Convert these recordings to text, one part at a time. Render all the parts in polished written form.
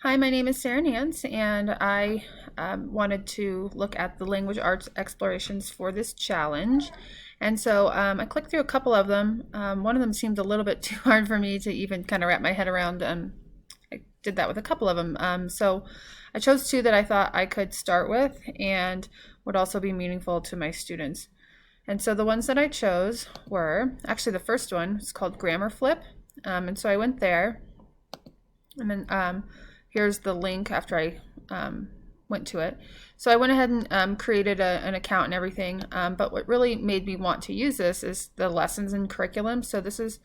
Hi, my name is Sarah Nance, and I wanted to look at the language arts explorations for this challenge. And so I clicked through a couple of them. One of them seemed a little bit too hard for me to even kind of wrap my head around. I did that with a couple of them. So I chose two that I thought I could start with and would also be meaningful to my students. And so the ones that I chose were actually the first one is called Grammar Flip. And so I went there, and then here's the link after I went to it. So I went ahead and created an account and everything. But what really made me want to use this is the lessons and curriculum. So this is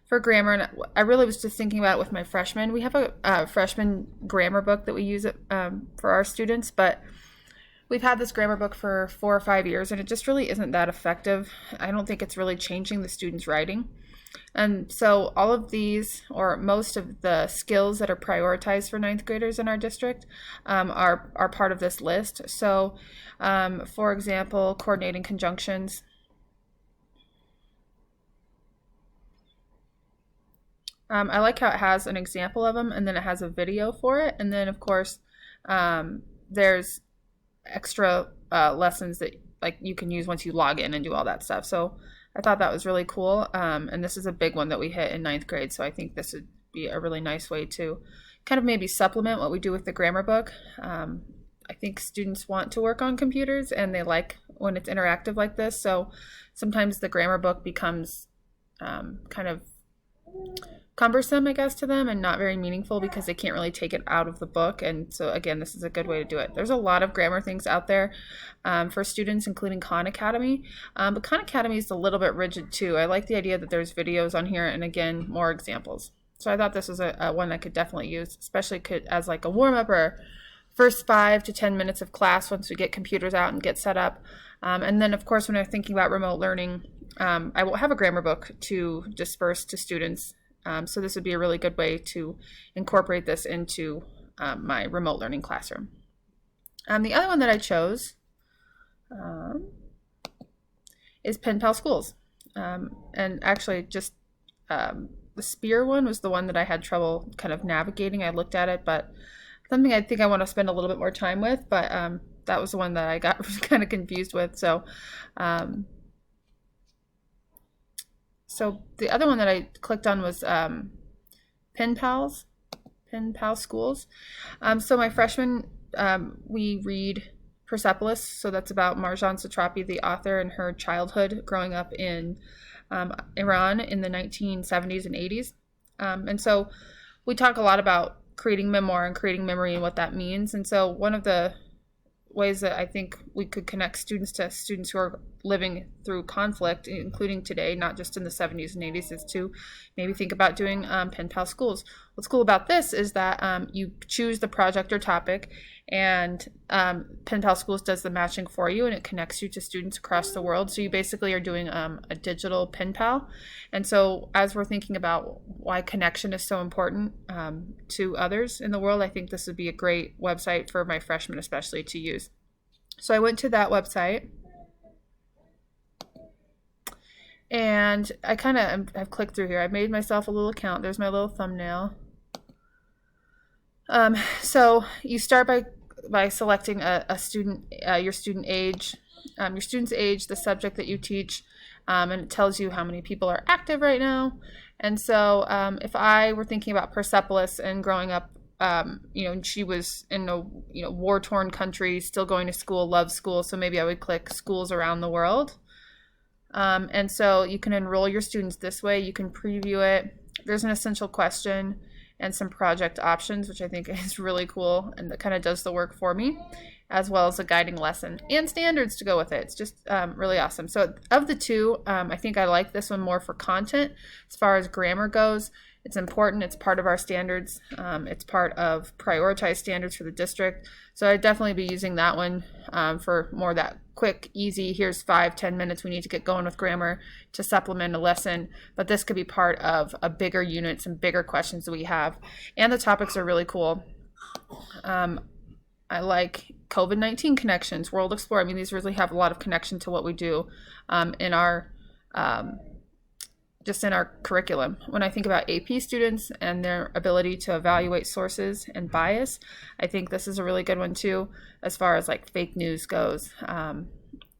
for grammar, and I really was just thinking about it with my freshmen. We have a freshman grammar book that we use for our students, but we've had this grammar book for 4 or 5 years, and it just really isn't that effective. I don't think it's really changing the students' writing. And so all of these, or most of the skills that are prioritized for ninth graders in our district, are part of this list. So, for example, coordinating conjunctions. I like how it has an example of them, and then it has a video for it. And then, of course, there's extra lessons that like you can use once you log in and do all that stuff. So I thought that was really cool. And this is a big one that we hit in ninth grade. So I think this would be a really nice way to kind of maybe supplement what we do with the grammar book. I think students want to work on computers and they like when it's interactive like this. So sometimes the grammar book becomes kind of cumbersome, I guess, to them and not very meaningful because they can't really take it out of the book. And so, again, this is a good way to do it. There's a lot of grammar things out there for students, including Khan Academy. But Khan Academy is a little bit rigid, too. I like the idea that there's videos on here and, again, more examples. So I thought this was a one I could definitely use, especially as like a warm-up or first 5 to 10 minutes of class once we get computers out and get set up. And then, of course, when I'm thinking about remote learning, I will have a grammar book to disperse to students. So this would be a really good way to incorporate this into my remote learning classroom. The other one that I chose is Pen Pal Schools. And actually just the Spear one was the one that I had trouble kind of navigating. I looked at it, but something I think I want to spend a little bit more time with, but that was the one that I got kind of confused with. So the other one that I clicked on was Pen Pal Schools. So my freshmen, we read Persepolis. So that's about Marjane Satrapi, the author, and her childhood growing up in Iran in the 1970s and 80s. And so we talk a lot about creating memoir and creating memory and what that means. And so one of the ways that I think we could connect students to students who are living through conflict, including today, not just in the 70s and 80s, is to maybe think about doing Pen Pal Schools. What's cool about this is that you choose the project or topic, and Pen Pal Schools does the matching for you, and it connects you to students across the world. So you basically are doing a digital pen pal. And so as we're thinking about why connection is so important to others in the world, I think this would be a great website for my freshmen especially to use. So I went to that website, and I kind of have clicked through here. I made myself a little account. There's my little thumbnail. So you start by selecting a student, your student age, your student's age, the subject that you teach, and it tells you how many people are active right now. And so if I were thinking about Persepolis and growing up, she was in a war-torn country, still going to school, loves school, so maybe I would click schools around the world. And so you can enroll your students this way. You can preview it. There's an essential question and some project options, which I think is really cool, and that kind of does the work for me, as well as a guiding lesson and standards to go with it. It's just really awesome. So of the two, I think I like this one more for content. As far as grammar goes, it's important. It's part of our standards. It's part of prioritized standards for the district. So I'd definitely be using that one for more of that quick, easy, here's 5-10 minutes, we need to get going with grammar to supplement a lesson. But this could be part of a bigger unit, some bigger questions that we have. And the topics are really cool. I like COVID-19 connections, World Explorer. I mean, these really have a lot of connection to what we do in our just in our curriculum. When I think about AP students and their ability to evaluate sources and bias, I think this is a really good one too, as far as like fake news goes,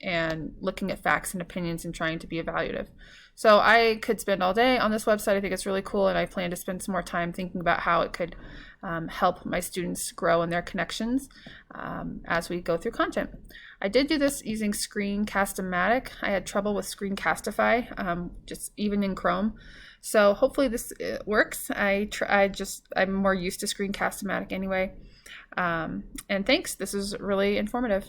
and looking at facts and opinions and trying to be evaluative. So I could spend all day on this website. I think it's really cool, and I plan to spend some more time thinking about how it could help my students grow in their connections as we go through content. I did do this using Screencast-O-Matic. I had trouble with Screencastify, just even in Chrome. So hopefully this works. I'm more used to Screencast-O-Matic anyway. And thanks. This is really informative.